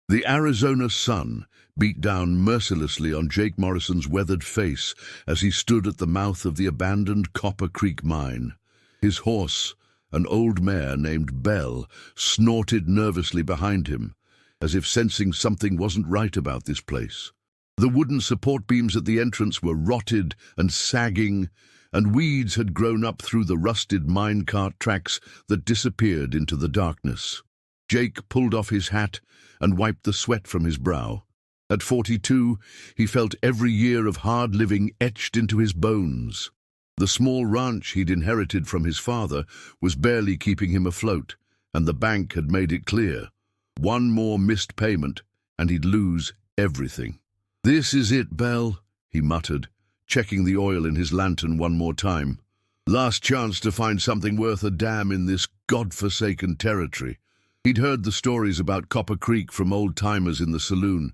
The Arizona sun beat down mercilessly on Jake Morrison's weathered face as he stood at the mouth of the abandoned Copper Creek mine. His horse, an old mare named Belle, snorted nervously behind him, as if sensing something wasn't right about this place. The wooden support beams at the entrance were rotted and sagging, and weeds had grown up through the rusted minecart tracks that disappeared into the darkness. Jake pulled off his hat and wiped the sweat from his brow. At 42, he felt every year of hard living etched into his bones. The small ranch he'd inherited from his father was barely keeping him afloat, and the bank had made it clear. One more missed payment, and he'd lose everything. "This is it, Belle," he muttered, checking the oil in his lantern one more time. "Last chance to find something worth a damn in this God-forsaken territory." He'd heard the stories about Copper Creek from old-timers in the saloon,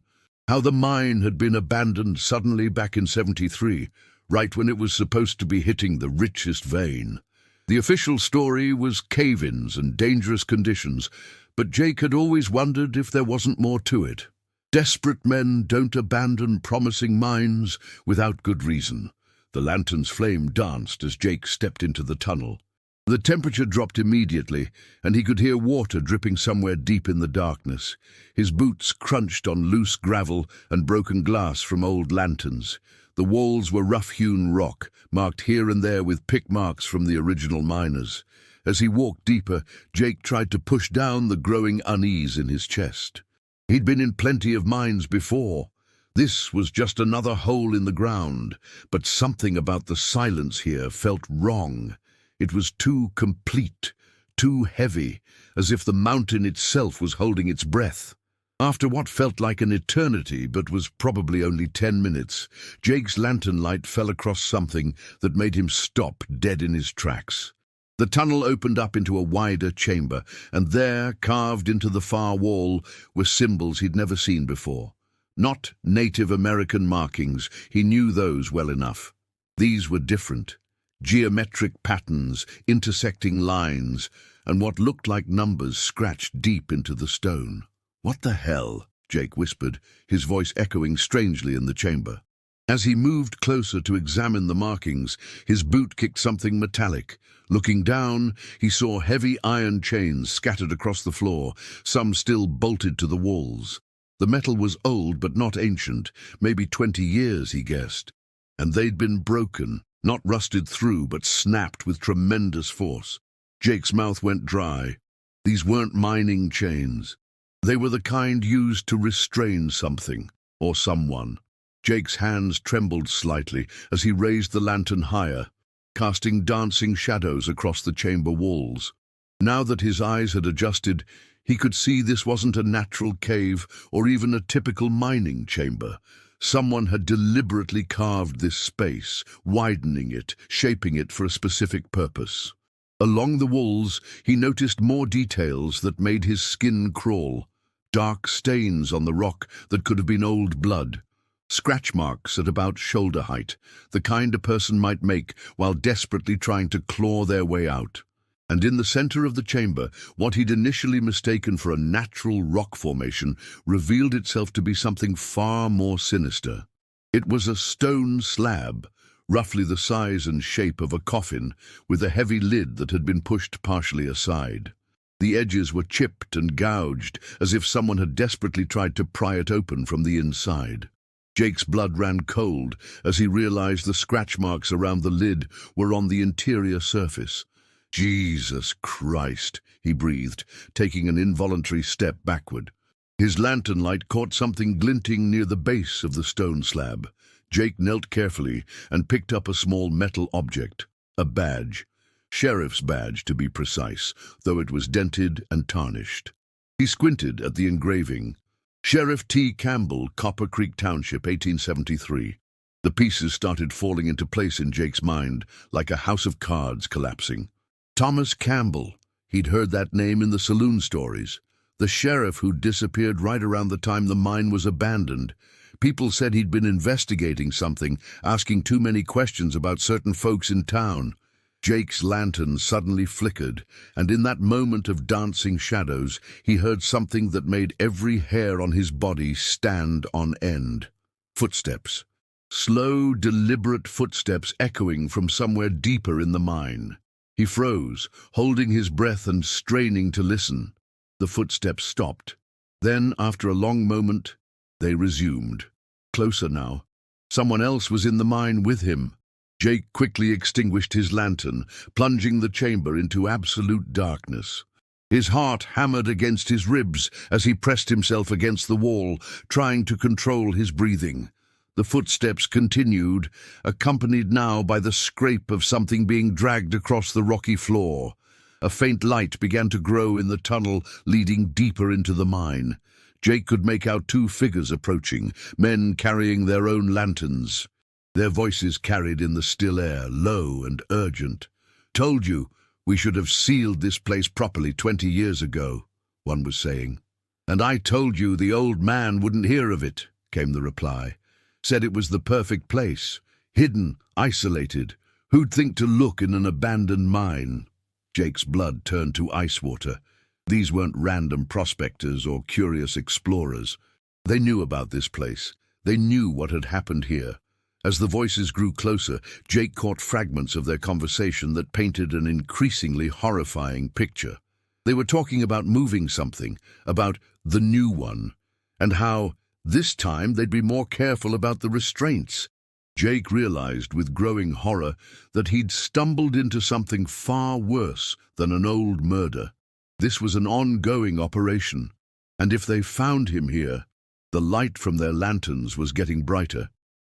how the mine had been abandoned suddenly back in '73, right when it was supposed to be hitting the richest vein. The official story was cave-ins and dangerous conditions, but Jake had always wondered if there wasn't more to it. Desperate men don't abandon promising mines without good reason. The lantern's flame danced as Jake stepped into the tunnel. The temperature dropped immediately, and he could hear water dripping somewhere deep in the darkness. His boots crunched on loose gravel and broken glass from old lanterns. The walls were rough-hewn rock, marked here and there with pick marks from the original miners. As he walked deeper, Jake tried to push down the growing unease in his chest. He'd been in plenty of mines before. This was just another hole in the ground, but something about the silence here felt wrong. It was too complete, too heavy, as if the mountain itself was holding its breath. After what felt like an eternity, but was probably only 10 minutes, Jake's lantern light fell across something that made him stop dead in his tracks. The tunnel opened up into a wider chamber, and there, carved into the far wall, were symbols he'd never seen before. Not Native American markings, he knew those well enough. These were different. Geometric patterns, intersecting lines, and what looked like numbers scratched deep into the stone. "What the hell?" Jake whispered, his voice echoing strangely in the chamber. As he moved closer to examine the markings, his boot kicked something metallic. Looking down, he saw heavy iron chains scattered across the floor, some still bolted to the walls. The metal was old but not ancient, maybe 20 years, he guessed. And they'd been broken. Not rusted through, but snapped with tremendous force. Jake's mouth went dry. These weren't mining chains. They were the kind used to restrain something, or someone. Jake's hands trembled slightly as he raised the lantern higher, casting dancing shadows across the chamber walls. Now that his eyes had adjusted, he could see this wasn't a natural cave or even a typical mining chamber. Someone had deliberately carved this space, widening it, shaping it for a specific purpose. Along the walls, he noticed more details that made his skin crawl. Dark stains on the rock that could have been old blood. Scratch marks at about shoulder height, the kind a person might make while desperately trying to claw their way out. And in the center of the chamber, what he'd initially mistaken for a natural rock formation revealed itself to be something far more sinister. It was a stone slab, roughly the size and shape of a coffin, with a heavy lid that had been pushed partially aside. The edges were chipped and gouged, as if someone had desperately tried to pry it open from the inside. Jake's blood ran cold as he realized the scratch marks around the lid were on the interior surface. "Jesus Christ," he breathed, taking an involuntary step backward. His lantern light caught something glinting near the base of the stone slab. Jake knelt carefully and picked up a small metal object, a badge. Sheriff's badge, to be precise, though it was dented and tarnished. He squinted at the engraving. Sheriff T. Campbell, Copper Creek Township, 1873. The pieces started falling into place in Jake's mind, like a house of cards collapsing. Thomas Campbell. He'd heard that name in the saloon stories. The sheriff who'd disappeared right around the time the mine was abandoned. People said he'd been investigating something, asking too many questions about certain folks in town. Jake's lantern suddenly flickered, and in that moment of dancing shadows, he heard something that made every hair on his body stand on end. Footsteps. Slow, deliberate footsteps echoing from somewhere deeper in the mine. He froze, holding his breath and straining to listen. The footsteps stopped. Then, after a long moment, they resumed. Closer now. Someone else was in the mine with him. Jake quickly extinguished his lantern, plunging the chamber into absolute darkness. His heart hammered against his ribs as he pressed himself against the wall, trying to control his breathing. The footsteps continued, accompanied now by the scrape of something being dragged across the rocky floor. A faint light began to grow in the tunnel leading deeper into the mine. Jake could make out two figures approaching, men carrying their own lanterns. Their voices carried in the still air, low and urgent. "Told you, we should have sealed this place properly 20 years ago," one was saying. "And I told you the old man wouldn't hear of it," came the reply. "Said it was the perfect place. Hidden, isolated. Who'd think to look in an abandoned mine?" Jake's blood turned to ice water. These weren't random prospectors or curious explorers. They knew about this place. They knew what had happened here. As the voices grew closer, Jake caught fragments of their conversation that painted an increasingly horrifying picture. They were talking about moving something, about the new one, and how, this time, they'd be more careful about the restraints. Jake realized with growing horror that he'd stumbled into something far worse than an old murder. This was an ongoing operation, and if they found him here, the light from their lanterns was getting brighter.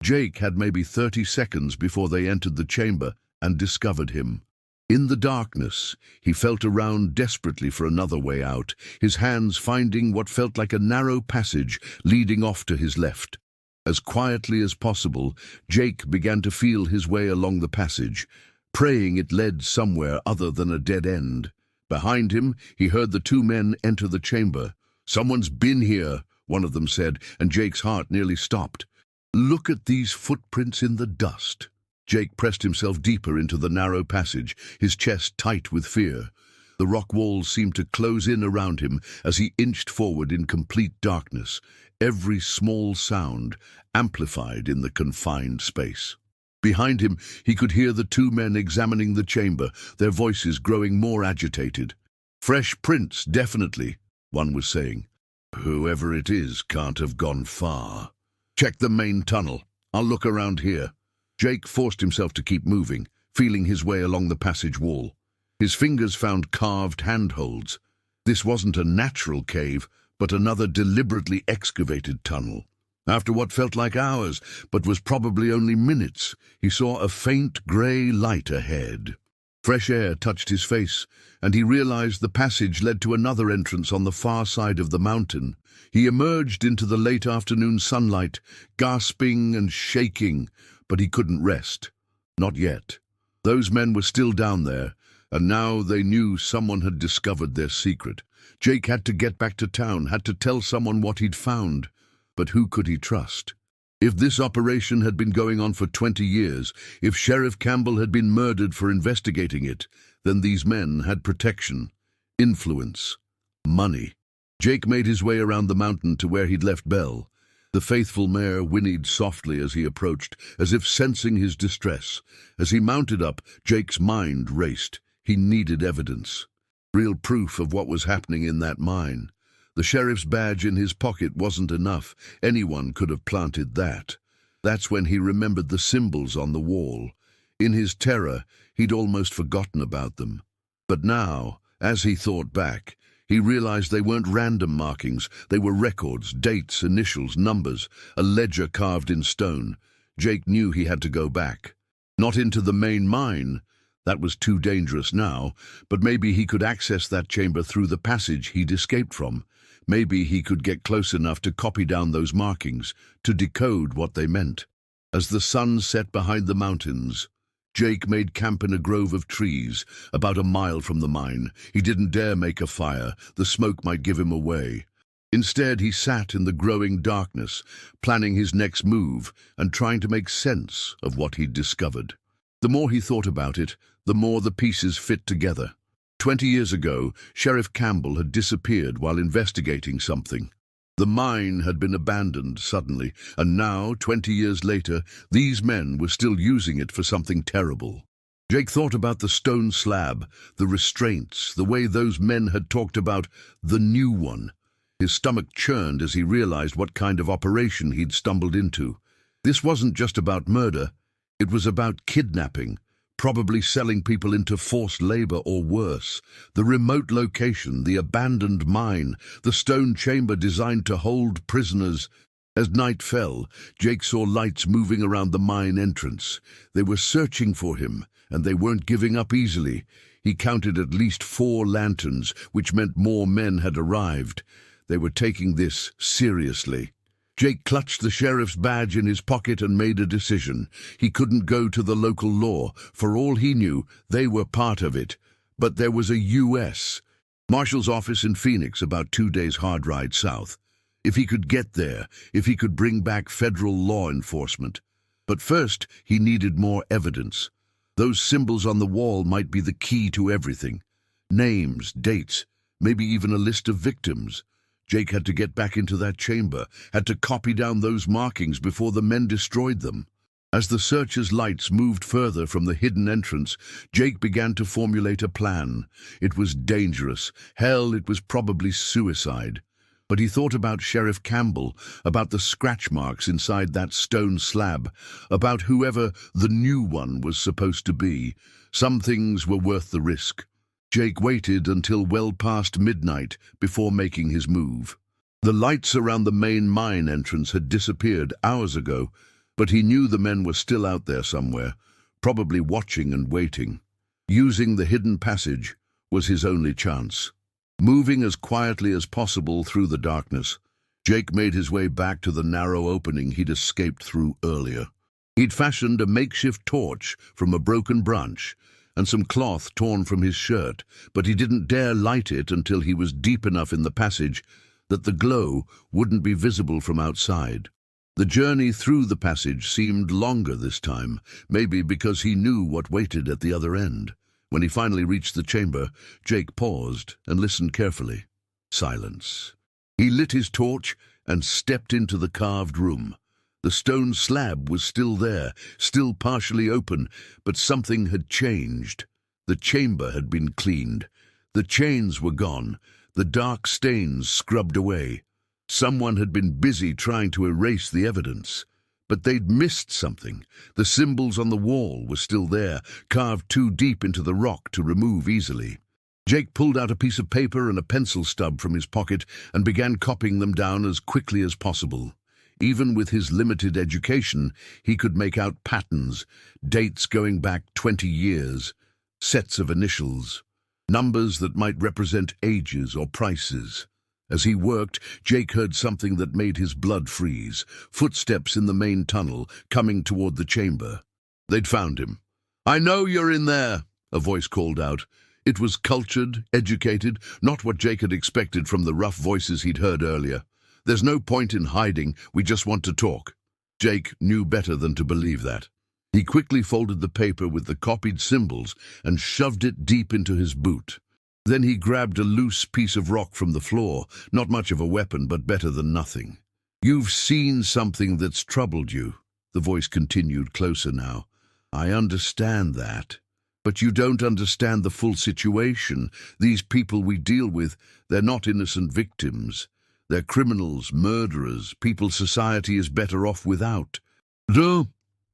Jake had maybe 30 seconds before they entered the chamber and discovered him. In the darkness, he felt around desperately for another way out, his hands finding what felt like a narrow passage leading off to his left. As quietly as possible, Jake began to feel his way along the passage, praying it led somewhere other than a dead end. Behind him, he heard the two men enter the chamber. "Someone's been here," one of them said, and Jake's heart nearly stopped. "Look at these footprints in the dust." Jake pressed himself deeper into the narrow passage, his chest tight with fear. The rock walls seemed to close in around him as he inched forward in complete darkness, every small sound amplified in the confined space. Behind him, he could hear the two men examining the chamber, their voices growing more agitated. "Fresh prints, definitely," one was saying. "Whoever it is can't have gone far. Check the main tunnel. I'll look around here." Jake forced himself to keep moving, feeling his way along the passage wall. His fingers found carved handholds. This wasn't a natural cave, but another deliberately excavated tunnel. After what felt like hours, but was probably only minutes, he saw a faint grey light ahead. Fresh air touched his face, and he realized the passage led to another entrance on the far side of the mountain. He emerged into the late afternoon sunlight, gasping and shaking, but he couldn't rest. Not yet. Those men were still down there, and now they knew someone had discovered their secret. Jake had to get back to town, had to tell someone what he'd found. But who could he trust? If this operation had been going on for 20 years, if Sheriff Campbell had been murdered for investigating it, then these men had protection, influence, money. Jake made his way around the mountain to where he'd left Belle. The faithful mare whinnied softly as he approached, as if sensing his distress. As he mounted up, Jake's mind raced. He needed evidence. Real proof of what was happening in that mine. The sheriff's badge in his pocket wasn't enough. Anyone could have planted that. That's when he remembered the symbols on the wall. In his terror, he'd almost forgotten about them. But now, as he thought back, he realized they weren't random markings. They were records, dates, initials, numbers, a ledger carved in stone. Jake knew he had to go back. Not into the main mine. That was too dangerous now, but maybe he could access that chamber through the passage he'd escaped from. Maybe he could get close enough to copy down those markings, to decode what they meant. As the sun set behind the mountains, Jake made camp in a grove of trees, about a mile from the mine. He didn't dare make a fire. The smoke might give him away. Instead, he sat in the growing darkness, planning his next move and trying to make sense of what he'd discovered. The more he thought about it, the more the pieces fit together. 20 years ago, Sheriff Campbell had disappeared while investigating something. The mine had been abandoned suddenly, and now, 20 years later, these men were still using it for something terrible. Jake thought about the stone slab, the restraints, the way those men had talked about the new one. His stomach churned as he realized what kind of operation he'd stumbled into. This wasn't just about murder, it was about kidnapping, probably selling people into forced labor or worse. The remote location, the abandoned mine, the stone chamber designed to hold prisoners. As night fell, Jake saw lights moving around the mine entrance. They were searching for him, and they weren't giving up easily. He counted at least 4 lanterns, which meant more men had arrived. They were taking this seriously. Jake clutched the sheriff's badge in his pocket and made a decision. He couldn't go to the local law. For all he knew, they were part of it. But there was a U.S. Marshal's office in Phoenix, about 2 days' hard ride south. If he could get there, if he could bring back federal law enforcement. But first, he needed more evidence. Those symbols on the wall might be the key to everything. Names, dates, maybe even a list of victims. Jake had to get back into that chamber, had to copy down those markings before the men destroyed them. As the searchers' lights moved further from the hidden entrance, Jake began to formulate a plan. It was dangerous. Hell, it was probably suicide. But he thought about Sheriff Campbell, about the scratch marks inside that stone slab, about whoever the new one was supposed to be. Some things were worth the risk. Jake waited until well past midnight before making his move. The lights around the main mine entrance had disappeared hours ago, but he knew the men were still out there somewhere, probably watching and waiting. Using the hidden passage was his only chance. Moving as quietly as possible through the darkness, Jake made his way back to the narrow opening he'd escaped through earlier. He'd fashioned a makeshift torch from a broken branch and some cloth torn from his shirt, but he didn't dare light it until he was deep enough in the passage that the glow wouldn't be visible from outside. The journey through the passage seemed longer this time, maybe because he knew what waited at the other end. When he finally reached the chamber, Jake paused and listened carefully. Silence. He lit his torch and stepped into the carved room. The stone slab was still there, still partially open, but something had changed. The chamber had been cleaned. The chains were gone, the dark stains scrubbed away. Someone had been busy trying to erase the evidence. But they'd missed something. The symbols on the wall were still there, carved too deep into the rock to remove easily. Jake pulled out a piece of paper and a pencil stub from his pocket and began copying them down as quickly as possible. Even with his limited education, he could make out patterns, dates going back 20 years, sets of initials, numbers that might represent ages or prices. As he worked, Jake heard something that made his blood freeze. Footsteps in the main tunnel, coming toward the chamber. They'd found him. "I know you're in there," a voice called out. It was cultured, educated, not what Jake had expected from the rough voices he'd heard earlier. "There's no point in hiding, we just want to talk." Jake knew better than to believe that. He quickly folded the paper with the copied symbols and shoved it deep into his boot. Then he grabbed a loose piece of rock from the floor, not much of a weapon, but better than nothing. "You've seen something that's troubled you," the voice continued, closer now. "I understand that. But you don't understand the full situation. These people we deal with, they're not innocent victims. They're criminals, murderers, people society is better off without." Duh!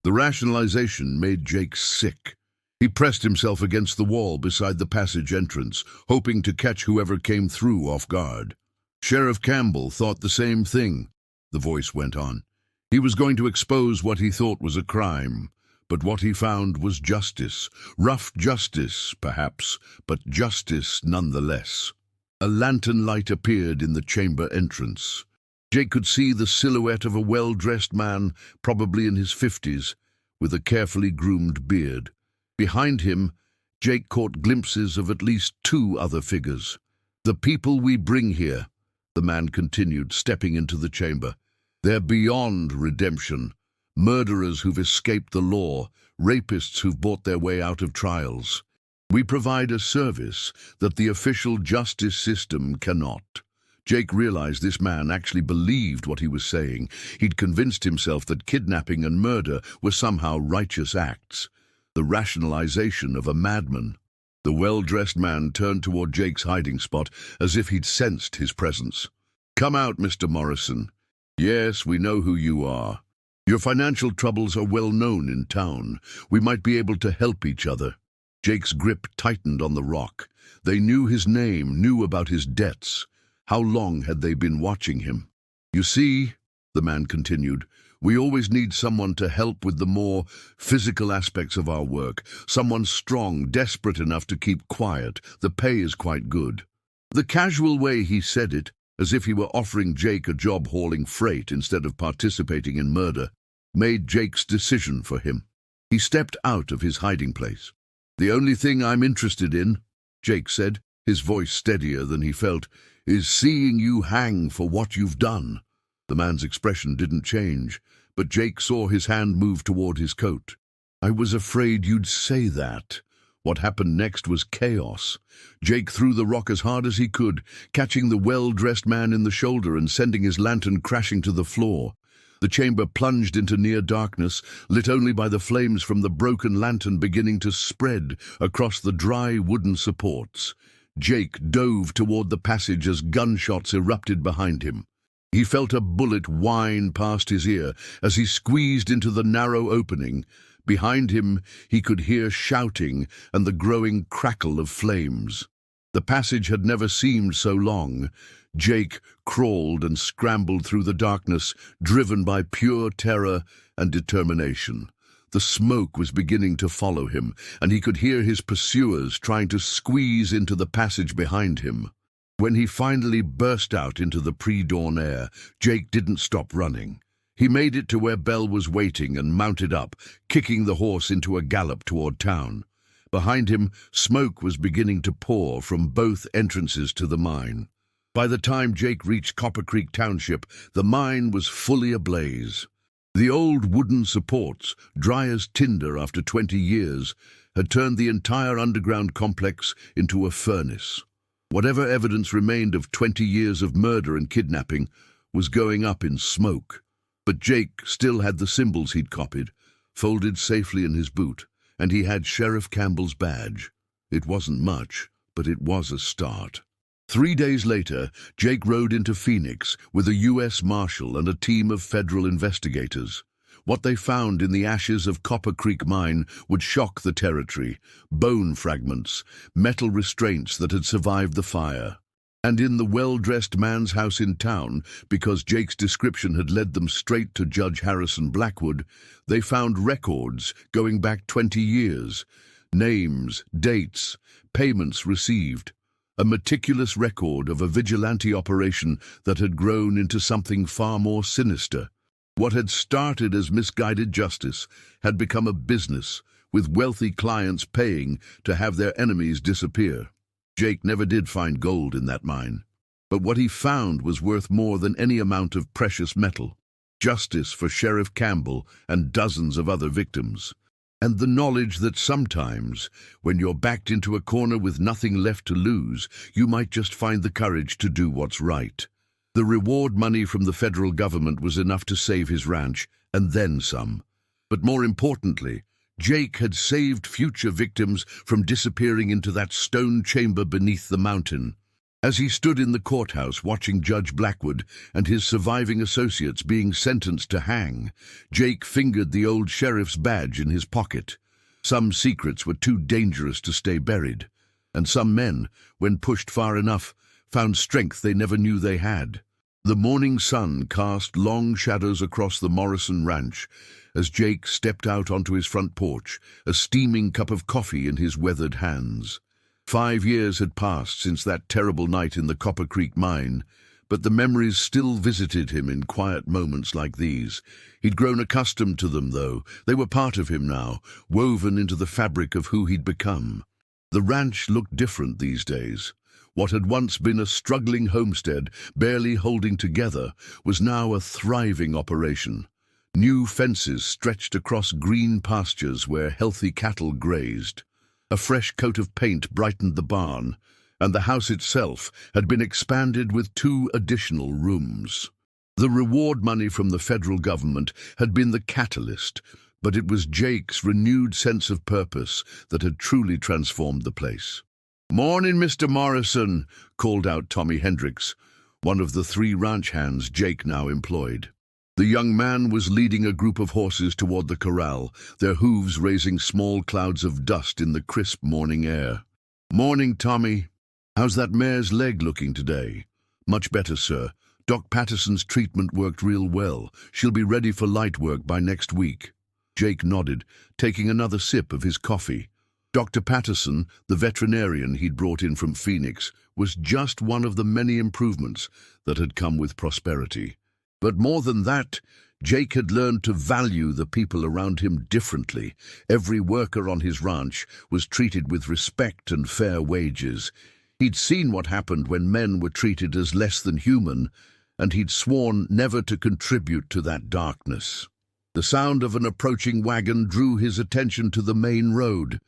The rationalization made Jake sick. He pressed himself against the wall beside the passage entrance, hoping to catch whoever came through off guard. "Sheriff Campbell thought the same thing," the voice went on. "He was going to expose what he thought was a crime, but what he found was justice. Rough justice, perhaps, but justice nonetheless." A lantern light appeared in the chamber entrance. Jake could see the silhouette of a well-dressed man, probably in his 50s, with a carefully groomed beard. Behind him, Jake caught glimpses of at least 2 other figures. "The people we bring here," the man continued, stepping into the chamber. "They're beyond redemption. murderers who've escaped the law, rapists who've bought their way out of trials. We provide a service that the official justice system cannot. Jake realized this man actually believed what he was saying. He'd convinced himself that kidnapping and murder were somehow righteous acts, the rationalization of a madman. The well-dressed man turned toward Jake's hiding spot as if he'd sensed his presence. "Come out, Mr. Morrison. Yes, we know who you are. Your financial troubles are well known in town. We might be able to help each other." Jake's grip tightened on the rock. They knew his name, knew about his debts. How long had they been watching him? "You see," the man continued, "we always need someone to help with the more physical aspects of our work. Someone strong, desperate enough to keep quiet. The pay is quite good." The casual way he said it, as if he were offering Jake a job hauling freight instead of participating in murder, made Jake's decision for him. He stepped out of his hiding place. "The only thing I'm interested in," Jake said, his voice steadier than he felt, "is seeing you hang for what you've done." The man's expression didn't change, but Jake saw his hand move toward his coat. "I was afraid you'd say that." What happened next was chaos. Jake threw the rock as hard as he could, catching the well-dressed man in the shoulder and sending his lantern crashing to the floor. The chamber plunged into near darkness, lit only by the flames from the broken lantern beginning to spread across the dry wooden supports. Jake dove toward the passage as gunshots erupted behind him. He felt a bullet whine past his ear as he squeezed into the narrow opening. Behind him, he could hear shouting and the growing crackle of flames. The passage had never seemed so long. Jake crawled and scrambled through the darkness, driven by pure terror and determination. The smoke was beginning to follow him, and he could hear his pursuers trying to squeeze into the passage behind him. When he finally burst out into the pre-dawn air, Jake didn't stop running. He made it to where Belle was waiting and mounted up, kicking the horse into a gallop toward town. Behind him, smoke was beginning to pour from both entrances to the mine. By the time Jake reached Copper Creek Township, the mine was fully ablaze. The old wooden supports, dry as tinder after 20 years, had turned the entire underground complex into a furnace. Whatever evidence remained of 20 years of murder and kidnapping was going up in smoke. But Jake still had the symbols he'd copied, folded safely in his boot, and he had Sheriff Campbell's badge. It wasn't much, but it was a start. 3 days later, Jake rode into Phoenix with a U.S. Marshal and a team of federal investigators. What they found in the ashes of Copper Creek Mine would shock the territory: bone fragments, metal restraints that had survived the fire. And in the well-dressed man's house in town, because Jake's description had led them straight to Judge Harrison Blackwood, they found records going back 20 years. Names, dates, payments received. A meticulous record of a vigilante operation that had grown into something far more sinister. What had started as misguided justice had become a business, with wealthy clients paying to have their enemies disappear. Jake never did find gold in that mine, but what he found was worth more than any amount of precious metal. Justice for Sheriff Campbell and dozens of other victims. And the knowledge that sometimes, when you're backed into a corner with nothing left to lose, you might just find the courage to do what's right. The reward money from the federal government was enough to save his ranch, and then some. But more importantly, Jake had saved future victims from disappearing into that stone chamber beneath the mountain. As he stood in the courthouse watching Judge Blackwood and his surviving associates being sentenced to hang, Jake fingered the old sheriff's badge in his pocket. Some secrets were too dangerous to stay buried, and some men, when pushed far enough, found strength they never knew they had. The morning sun cast long shadows across the Morrison ranch as Jake stepped out onto his front porch, a steaming cup of coffee in his weathered hands. 5 years had passed since that terrible night in the Copper Creek mine, but the memories still visited him in quiet moments like these. He'd grown accustomed to them, though. They were part of him now, woven into the fabric of who he'd become. The ranch looked different these days. What had once been a struggling homestead, barely holding together, was now a thriving operation. New fences stretched across green pastures where healthy cattle grazed. A fresh coat of paint brightened the barn, and the house itself had been expanded with 2 additional rooms. The reward money from the federal government had been the catalyst, but it was Jake's renewed sense of purpose that had truly transformed the place. "Morning, Mr. Morrison," called out Tommy Hendricks, one of the 3 ranch hands Jake now employed. The young man was leading a group of horses toward the corral, their hooves raising small clouds of dust in the crisp morning air. "Morning, Tommy. How's that mare's leg looking today?" "Much better, sir. Doc Patterson's treatment worked real well. She'll be ready for light work by next week." Jake nodded, taking another sip of his coffee. Dr. Patterson, the veterinarian he'd brought in from Phoenix, was just one of the many improvements that had come with prosperity. But more than that, Jake had learned to value the people around him differently. Every worker on his ranch was treated with respect and fair wages. He'd seen what happened when men were treated as less than human, and he'd sworn never to contribute to that darkness. The sound of an approaching wagon drew his attention to the main road.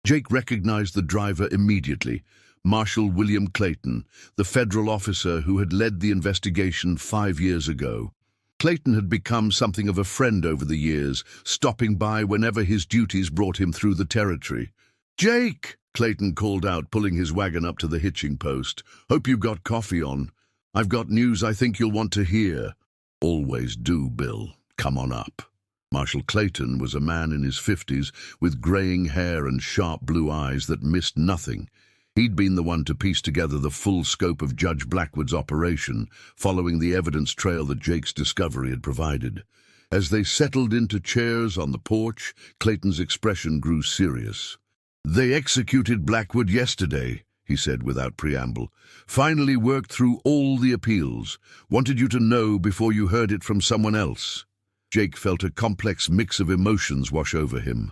Jake recognized the driver immediately, Marshal William Clayton, the federal officer who had led the investigation 5 years ago. Clayton had become something of a friend over the years, stopping by whenever his duties brought him through the territory. "Jake!" Clayton called out, pulling his wagon up to the hitching post. "Hope you got coffee on. I've got news I think you'll want to hear." "Always do, Bill. Come on up." Marshal Clayton was a man in his 50s with graying hair and sharp blue eyes that missed nothing. He'd been the one to piece together the full scope of Judge Blackwood's operation, following the evidence trail that Jake's discovery had provided. As they settled into chairs on the porch, Clayton's expression grew serious. "They executed Blackwood yesterday," he said without preamble. "Finally worked through all the appeals. Wanted you to know before you heard it from someone else." Jake felt a complex mix of emotions wash over him.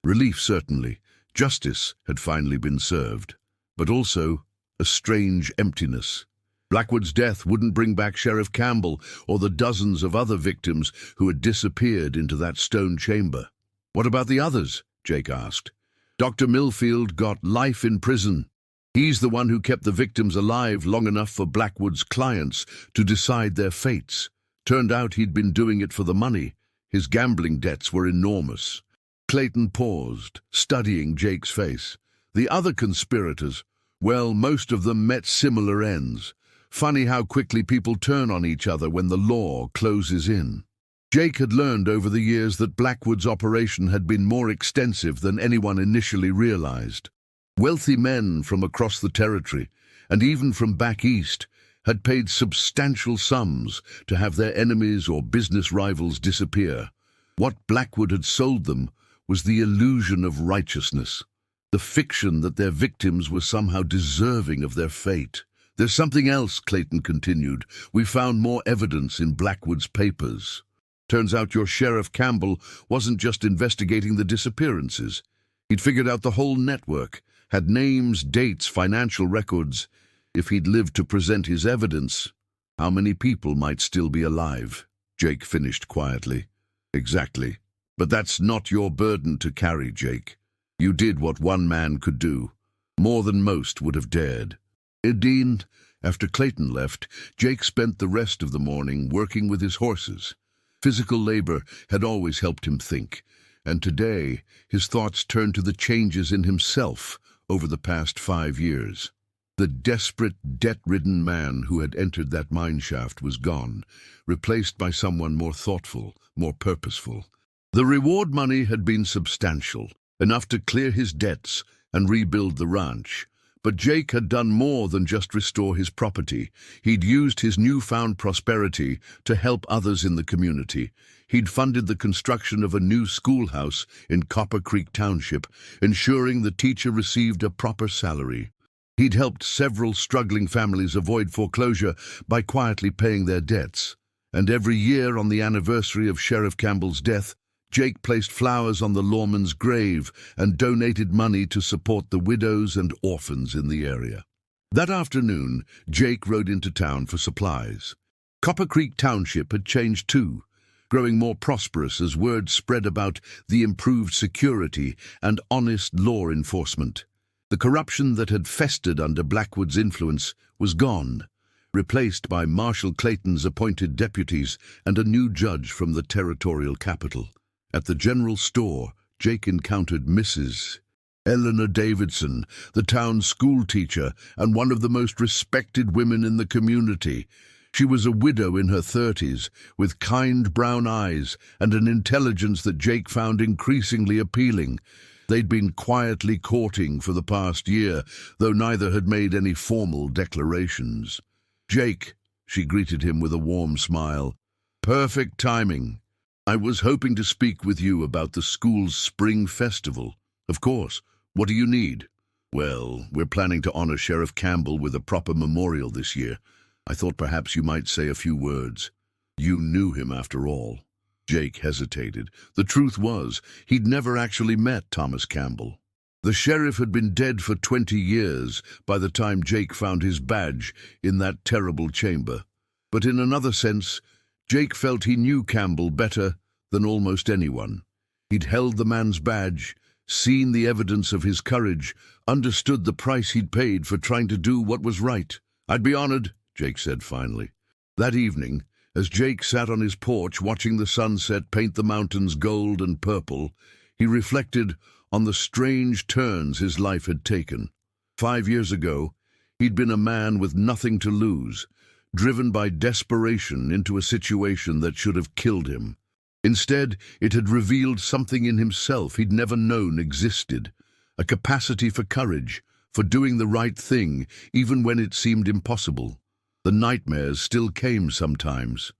Relief, certainly. Justice had finally been served. But also a strange emptiness. Blackwood's death wouldn't bring back Sheriff Campbell or the dozens of other victims who had disappeared into that stone chamber. "What about the others?" Jake asked. "Dr. Millfield got life in prison. He's the one who kept the victims alive long enough for Blackwood's clients to decide their fates. Turned out he'd been doing it for the money. His gambling debts were enormous." Clayton paused, studying Jake's face. "The other conspirators, well, most of them met similar ends. Funny how quickly people turn on each other when the law closes in." Jake had learned over the years that Blackwood's operation had been more extensive than anyone initially realized. Wealthy men from across the territory, and even from back east, had paid substantial sums to have their enemies or business rivals disappear. What Blackwood had sold them was the illusion of righteousness, the fiction that their victims were somehow deserving of their fate. "There's something else," Clayton continued. "We found more evidence in Blackwood's papers. Turns out your Sheriff Campbell wasn't just investigating the disappearances. He'd figured out the whole network, had names, dates, financial records. If he'd lived to present his evidence, how many people might still be alive?" Jake finished quietly. "Exactly. But that's not your burden to carry, Jake. You did what one man could do, more than most would have dared." Dean, after Clayton left, Jake spent the rest of the morning working with his horses. Physical labor had always helped him think, and today his thoughts turned to the changes in himself over the past 5 years. The desperate, debt-ridden man who had entered that mineshaft was gone, replaced by someone more thoughtful, more purposeful. The reward money had been substantial, enough to clear his debts and rebuild the ranch. But Jake had done more than just restore his property. He'd used his newfound prosperity to help others in the community. He'd funded the construction of a new schoolhouse in Copper Creek Township, ensuring the teacher received a proper salary. He'd helped several struggling families avoid foreclosure by quietly paying their debts. And every year on the anniversary of Sheriff Campbell's death, Jake placed flowers on the lawman's grave and donated money to support the widows and orphans in the area. That afternoon, Jake rode into town for supplies. Copper Creek Township had changed too. growing more prosperous as word spread about the improved security and honest law enforcement. The corruption that had festered under Blackwood's influence was gone, replaced by Marshal Clayton's appointed deputies and a new judge from the territorial capital. At the general store, Jake encountered Mrs. Eleanor Davidson, the town school teacher and one of the most respected women in the community. She was a widow in her 30s, with kind brown eyes and an intelligence that Jake found increasingly appealing. They'd been quietly courting for the past year, though neither had made any formal declarations. "Jake," she greeted him with a warm smile. "Perfect timing. I was hoping to speak with you about the school's spring festival." "Of course. What do you need?" "Well, we're planning to honor Sheriff Campbell with a proper memorial this year. I thought perhaps you might say a few words." "You knew him after all." Jake hesitated. The truth was, he'd never actually met Thomas Campbell. The sheriff had been dead for 20 years by the time Jake found his badge in that terrible chamber. But in another sense, Jake felt he knew Campbell better than almost anyone. He'd held the man's badge, seen the evidence of his courage, understood the price he'd paid for trying to do what was right. "I'd be honored," Jake said finally. That evening, as Jake sat on his porch watching the sunset paint the mountains gold and purple, he reflected on the strange turns his life had taken. 5 years ago, he'd been a man with nothing to lose, driven by desperation into a situation that should have killed him. Instead, it had revealed something in himself he'd never known existed, a capacity for courage, for doing the right thing, even when it seemed impossible. The nightmares still came sometimes,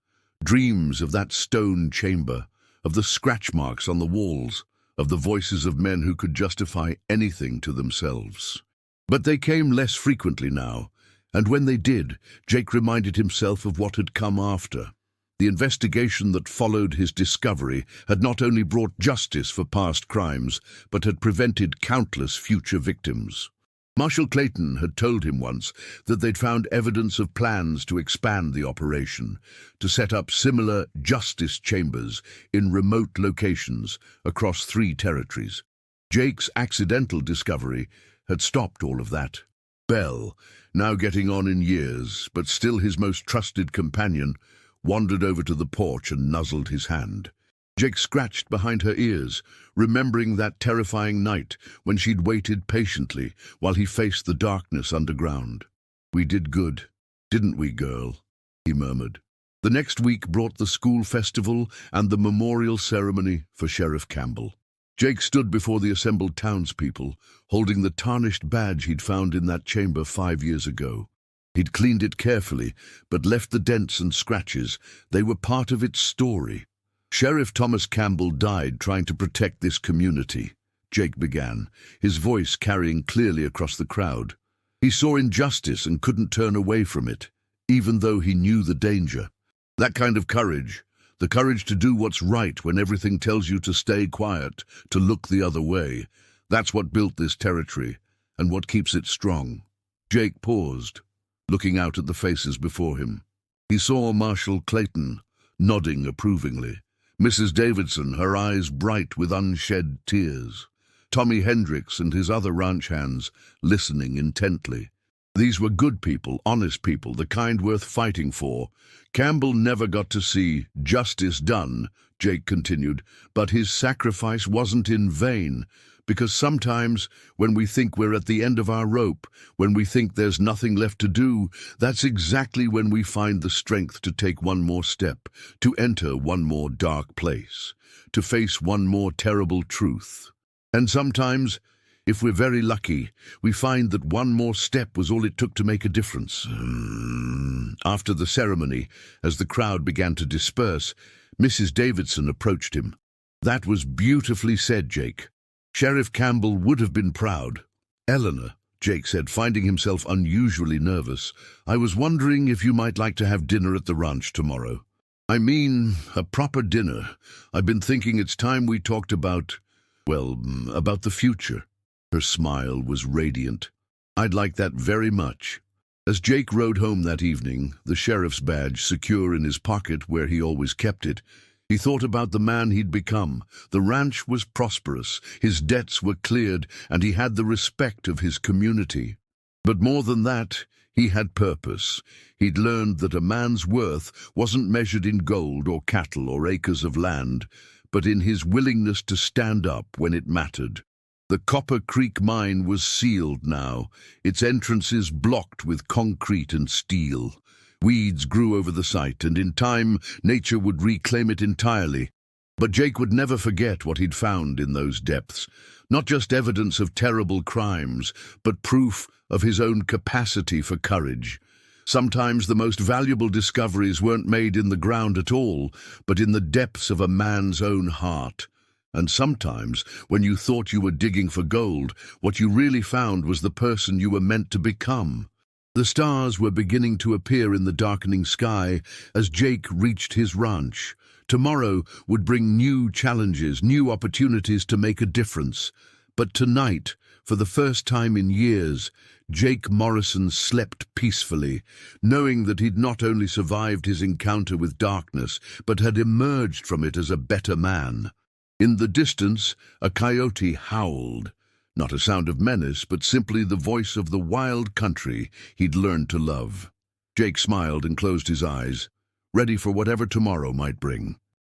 dreams of that stone chamber, of the scratch marks on the walls, of the voices of men who could justify anything to themselves. But they came less frequently now, and when they did, Jake reminded himself of what had come after. The investigation that followed his discovery had not only brought justice for past crimes, but had prevented countless future victims. Marshal Clayton had told him once that they'd found evidence of plans to expand the operation, to set up similar justice chambers in remote locations across 3 territories. Jake's accidental discovery had stopped all of that. Belle, now getting on in years, but still his most trusted companion, wandered over to the porch and nuzzled his hand. Jake scratched behind her ears, remembering that terrifying night when she'd waited patiently while he faced the darkness underground. "We did good, didn't we, girl?" he murmured. The next week brought the school festival and the memorial ceremony for Sheriff Campbell. Jake stood before the assembled townspeople, holding the tarnished badge he'd found in that chamber 5 years ago. He'd cleaned it carefully, but left the dents and scratches. They were part of its story. "Sheriff Thomas Campbell died trying to protect this community," Jake began, his voice carrying clearly across the crowd. "He saw injustice and couldn't turn away from it, even though he knew the danger. That kind of courage, the courage to do what's right when everything tells you to stay quiet, to look the other way, that's what built this territory and what keeps it strong." Jake paused, looking out at the faces before him. He saw Marshal Clayton, nodding approvingly. Mrs. Davidson, her eyes bright with unshed tears. Tommy Hendricks and his other ranch hands, listening intently. These were good people, honest people, the kind worth fighting for. Campbell never got to see justice done, Jake continued, but his sacrifice wasn't in vain. Because sometimes, when we think we're at the end of our rope, when we think there's nothing left to do, that's exactly when we find the strength to take one more step, to enter one more dark place, to face one more terrible truth. And sometimes, if we're very lucky, we find that one more step was all it took to make a difference. After the ceremony, as the crowd began to disperse, Mrs. Davidson approached him. "That was beautifully said, Jake. Sheriff Campbell would have been proud." "Eleanor," Jake said, finding himself unusually nervous, "I was wondering if you might like to have dinner at the ranch tomorrow." "I mean, a proper dinner. I've been thinking it's time we talked about the future." Her smile was radiant. "I'd like that very much." As Jake rode home that evening, the sheriff's badge secure in his pocket where he always kept it, He thought about the man he'd become. The ranch was prosperous, his debts were cleared, and he had the respect of his community. But more than that, he had purpose. He'd learned that a man's worth wasn't measured in gold or cattle or acres of land, but in his willingness to stand up when it mattered. The Copper Creek mine was sealed now, its entrances blocked with concrete and steel. Weeds grew over the site, and in time, nature would reclaim it entirely. But Jake would never forget what he'd found in those depths. Not just evidence of terrible crimes, but proof of his own capacity for courage. Sometimes the most valuable discoveries weren't made in the ground at all, but in the depths of a man's own heart. And sometimes, when you thought you were digging for gold, what you really found was the person you were meant to become. The stars were beginning to appear in the darkening sky as Jake reached his ranch. Tomorrow would bring new challenges, new opportunities to make a difference. But tonight, for the first time in years, Jake Morrison slept peacefully, knowing that he'd not only survived his encounter with darkness, but had emerged from it as a better man. In the distance, a coyote howled. Not a sound of menace, but simply the voice of the wild country he'd learned to love. Jake smiled and closed his eyes, ready for whatever tomorrow might bring.